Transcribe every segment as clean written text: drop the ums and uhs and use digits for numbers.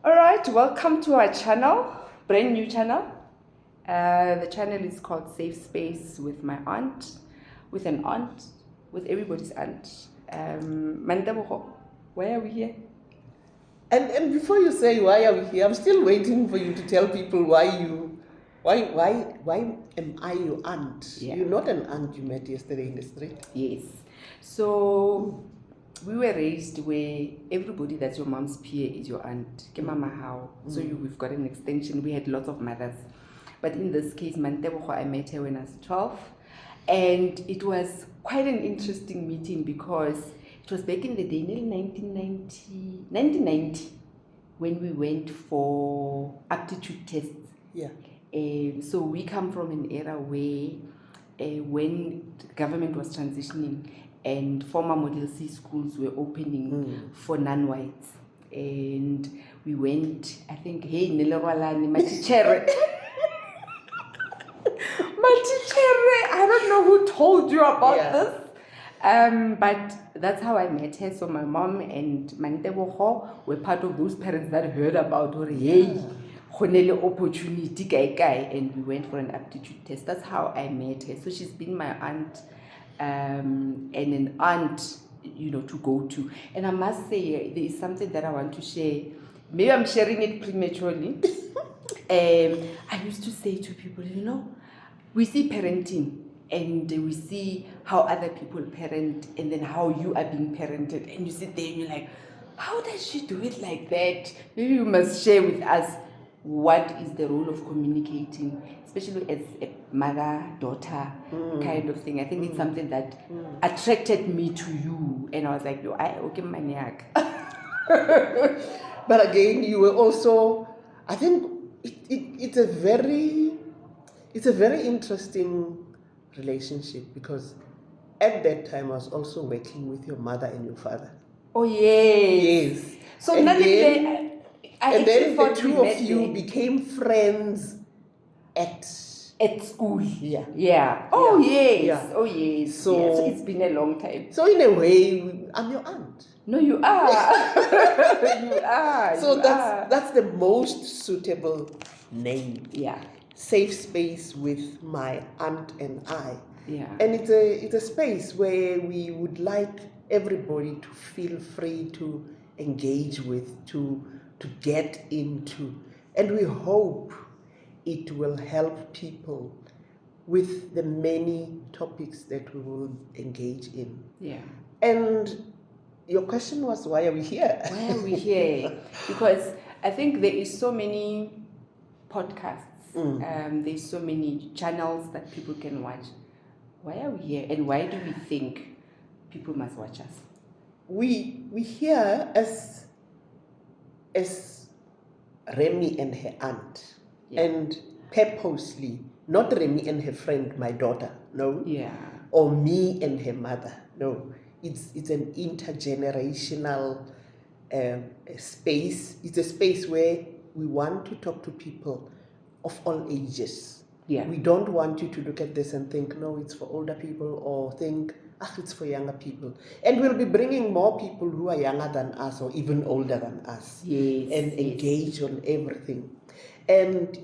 All right, welcome to our channel, brand new channel. The channel is called Safe Space with my aunt, with everybody's aunt. Mandebogo, why are we here? And before you say why are we here, I'm still waiting for you to tell people why am I your aunt? Yeah. You're not an aunt you met yesterday in the street. Yes. So we were raised where everybody that's your mom's peer is your aunt. Ke mama how. So we've got an extension. We had lots of mothers. But in this case, Mantebogo, I met her when I was 12. And it was quite an interesting meeting because it was back in the day, nearly 1990, when we went for aptitude tests. Yeah. So we come from an era where when the government was transitioning and former Model C schools were opening for non-whites. And we went, I think, hey, Nilerwalani, Matichere. I don't know who told you about this. But that's how I met her. So my mom and Mantebogo were part of those parents that heard about her. Hey, opportunity, and we went for an aptitude test. That's how I met her. So she's been my aunt, and an aunt, to go to. And I must say, there is something that I want to share. Maybe I'm sharing it prematurely. I used to say to people, we see parenting and we see how other people parent and then how you are being parented, and you sit there and you're like, how does she do it like that? Maybe you must share with us what is the role of communicating, especially as a mother-daughter kind of thing. I think it's something that attracted me to you, and I was like, okay, maniac. But again, you were also, I think it's a very interesting relationship, because at that time I was also working with your mother and your father. Oh yes. Yes. So and then the two of you became friends at school. Yeah. Yeah. Oh yes. Yeah. Oh yes. So it's been a long time. So in a way, I'm your aunt. No, you are. You are. So that's the most suitable name. Yeah. Safe space with my aunt and I. Yeah. And it's a space where we would like everybody to feel free to engage with, to get into. And we hope it will help people with the many topics that we will engage in. Yeah. And your question was, why are we here? Why are we here? Because I think there is so many podcasts. There's so many channels that people can watch. Why are we here, and why do we think people must watch us? We here as Remy and her aunt, and purposely, not Remy and her friend, my daughter, no. Yeah. Or me and her mother, no. It's an intergenerational space. It's a space where we want to talk to people of all ages. Yeah. We don't want you to look at this and think, no, it's for older people, or think, it's for younger people. And we'll be bringing more people who are younger than us or even older than us. Yes. And engage on everything. And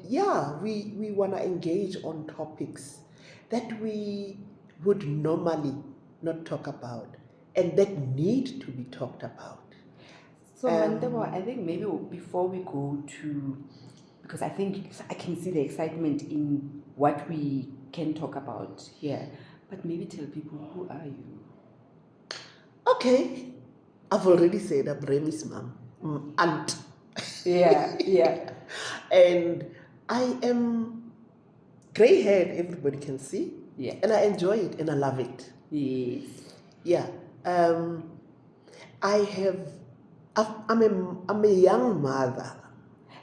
we want to engage on topics that we would normally not talk about and that need to be talked about. So Mandebo, I think maybe before we go to, because I think I can see the excitement in what we can talk about here, but maybe tell people, who are you? Okay, I've already said I'm Remy's mom, aunt. Yeah. And I am gray-haired, everybody can see. Yeah. And I enjoy it and I love it. Yes. Yeah. I'm a young mother.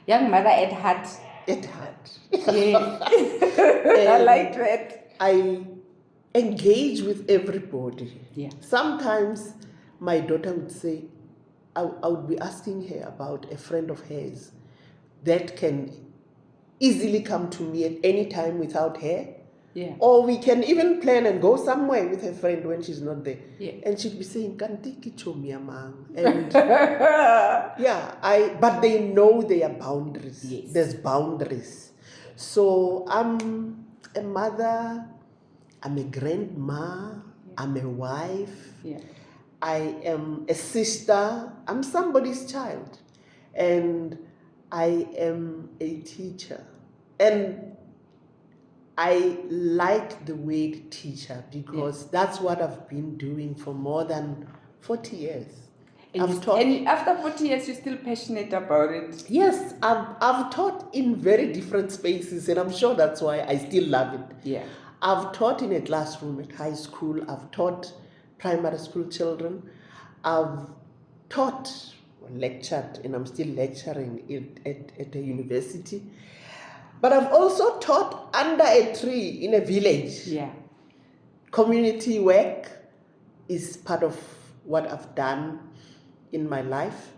Young mother at heart. At heart. Yeah. I like that. I engage with everybody. Yeah. Sometimes my daughter would say, I would be asking her about a friend of hers that can easily come to me at any time without her. Yeah. Or we can even plan and go somewhere with her friend when she's not there. Yeah. And she'd be saying, "Kanti ki chomi ya mang." And but they know there are boundaries. Yes. There's boundaries. So I'm a mother, I'm a grandma, I'm a wife, Yeah. I am a sister, I'm somebody's child, and I am a teacher. And I like the word teacher because that's what I've been doing for more than 40 years. And after 40 years, you're still passionate about it. Yes, I've taught in very different spaces, and I'm sure that's why I still love it. Yeah. I've taught in a classroom at high school, I've taught primary school children, I've taught, lectured, and I'm still lecturing at a university. But I've also taught under a tree in a village. Yeah. Community work is part of what I've done in my life,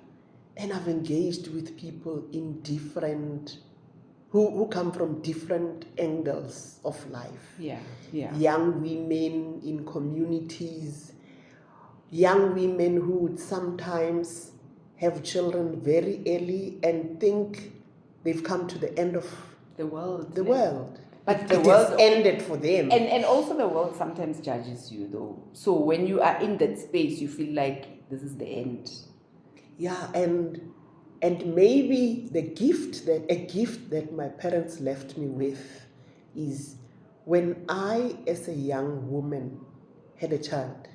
and I've engaged with people in different, who come from different angles of life. Yeah. Yeah. Young women in communities, young women who would sometimes have children very early and think they've come to the end of The world. the world. But it the world has ended for them. And also the world sometimes judges you though. So when you are in that space, you feel like this is the end. Yeah, and maybe a gift that my parents left me with is when I, as a young woman, had a child,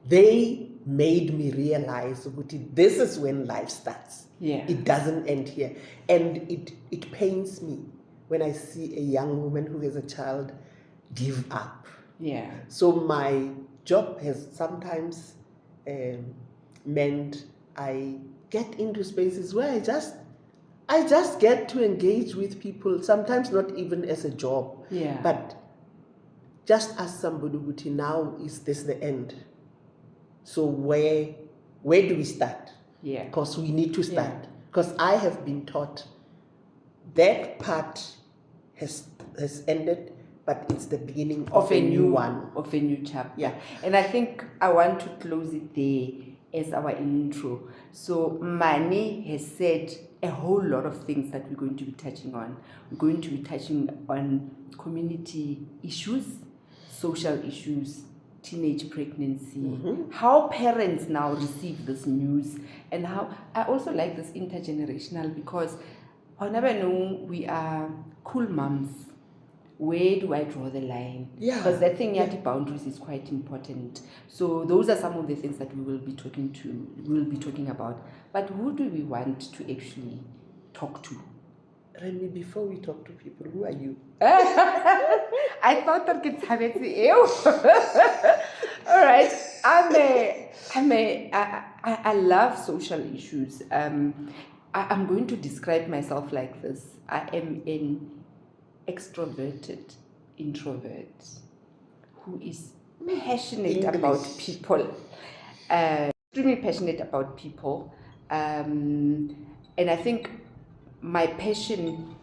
they made me realize that this is when life starts. Yeah. It doesn't end here. And it pains me when I see a young woman who has a child give up. Yeah. So my job has sometimes meant I get into spaces where I just get to engage with people, sometimes not even as a job, Yeah. but just as somebody would, now is this the end? So where do we start? Yeah. Because we need to start. Because I have been taught that part has ended, but it's the beginning of a new one. Of a new chapter. Yeah. And I think I want to close it there as our intro. So Mani has said a whole lot of things that we're going to be touching on. We're going to be touching on community issues, social issues, teenage pregnancy, how parents now receive this news, and how I also like this intergenerational, because whenever know we are cool moms, where do I draw the line? Yeah. Because that thing, the boundaries is quite important. So those are some of the things that we will be talking about. But who do we want to actually talk to? Remy, before we talk to people, who are you? I thought that it's ew. All right. I love social issues. I'm going to describe myself like this. I am an extroverted introvert who is passionate about people. Extremely passionate about people. And I think my passion